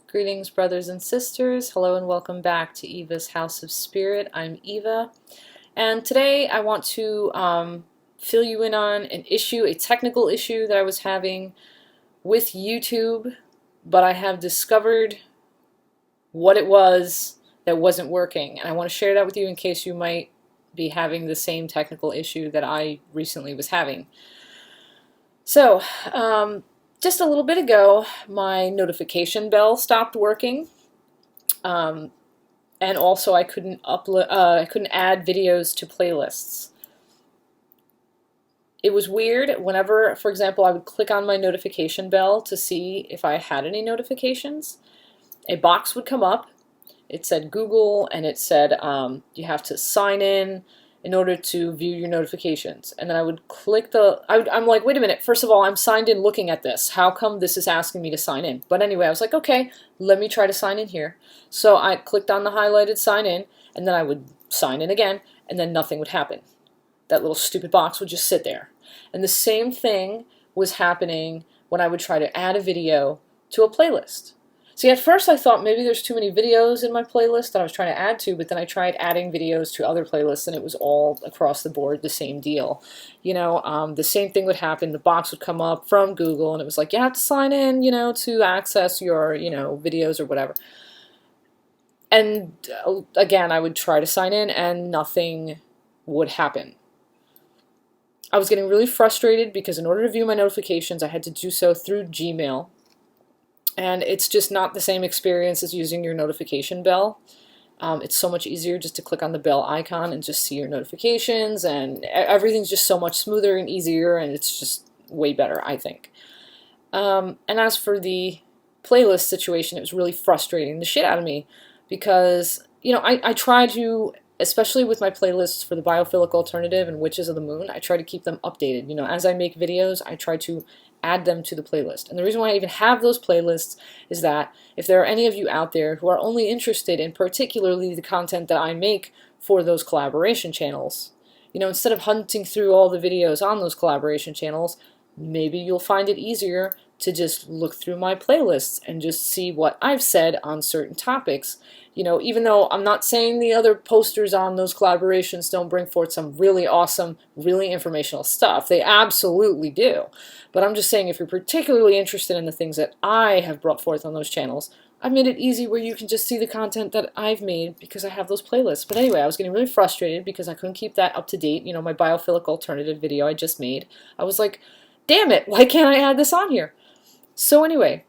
Greetings, brothers and sisters. Hello and welcome back to Eva's House of Spirit. I'm Eva, and today I want to fill you in on an issue, a technical issue that I was having with YouTube, but I have discovered what it was that wasn't working, and I want to share that with you in case you might be having the same technical issue that I recently was having. So, just a little bit ago, my notification bell stopped working, and also I couldn't upload. I couldn't add videos to playlists. It was weird. Whenever, for example, I would click on my notification bell to see if I had any notifications, a box would come up. It said Google, and it said you have to sign in order to view your notifications. And then I would click I'm like, wait a minute, first of all, I'm signed in looking at this. How come this is asking me to sign in? But anyway, I was like, okay, let me try to sign in here. So I clicked on the highlighted sign in, and then I would sign in again, and then nothing would happen. That little stupid box would just sit there. And the same thing was happening when I would try to add a video to a playlist. See, at first I thought maybe there's too many videos in my playlist that I was trying to add to, but then I tried adding videos to other playlists, and it was all across the board the same deal. You know, the same thing would happen. The box would come up from Google, and it was like, you have to sign in, you know, to access your, you know, videos or whatever. And again, I would try to sign in, and nothing would happen. I was getting really frustrated because in order to view my notifications, I had to do so through Gmail. And it's just not the same experience as using your notification bell. It's so much easier just to click on the bell icon and just see your notifications, and everything's just so much smoother and easier, and it's just way better, I think. And as for the playlist situation, it was really frustrating the shit out of me because, you know, I try to, especially with my playlists for the Biophilic Alternative and Witches of the Moon, I try to keep them updated. You know, as I make videos, I try to add them to the playlist. And the reason why I even have those playlists is that if there are any of you out there who are only interested in particularly the content that I make for those collaboration channels, you know, instead of hunting through all the videos on those collaboration channels, maybe you'll find it easier to just look through my playlists and just see what I've said on certain topics. You know, even though I'm not saying the other posters on those collaborations don't bring forth some really awesome, really informational stuff. They absolutely do. But I'm just saying if you're particularly interested in the things that I have brought forth on those channels, I've made it easy where you can just see the content that I've made because I have those playlists. But anyway, I was getting really frustrated because I couldn't keep that up to date. You know, my Biophilic Alternative video I just made. I was like, damn it, why can't I add this on here? So anyway,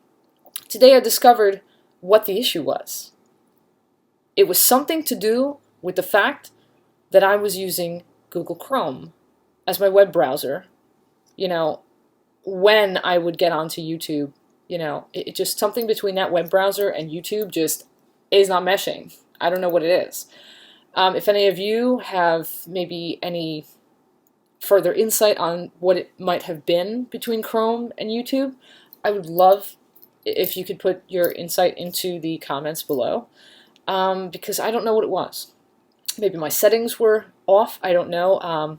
today I discovered what the issue was. It was something to do with the fact that I was using Google Chrome as my web browser. You know, when I would get onto YouTube, you know, it just something between that web browser and YouTube just is not meshing. I don't know what it is. If any of you have maybe any further insight on what it might have been between Chrome and YouTube, I would love if you could put your insight into the comments below. Because I don't know what it was. Maybe my settings were off, I don't know.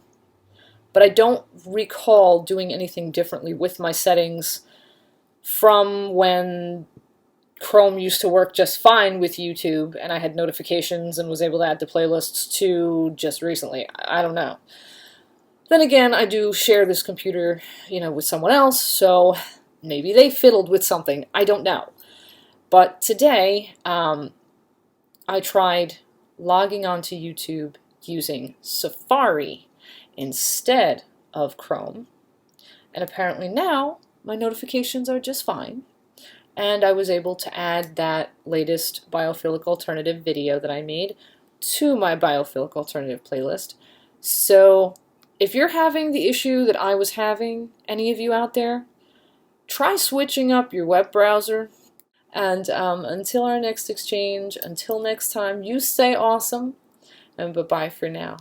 But I don't recall doing anything differently with my settings from when Chrome used to work just fine with YouTube and I had notifications and was able to add to playlists to just recently. I don't know. Then again, I do share this computer, you know, with someone else, so maybe they fiddled with something. I don't know. But today, I tried logging onto YouTube using Safari instead of Chrome, and apparently now my notifications are just fine, and I was able to add that latest Biophilic Alternative video that I made to my Biophilic Alternative playlist. So if you're having the issue that I was having, any of you out there, try switching up your web browser. And until our next exchange, until next time, you stay awesome, and bye-bye for now.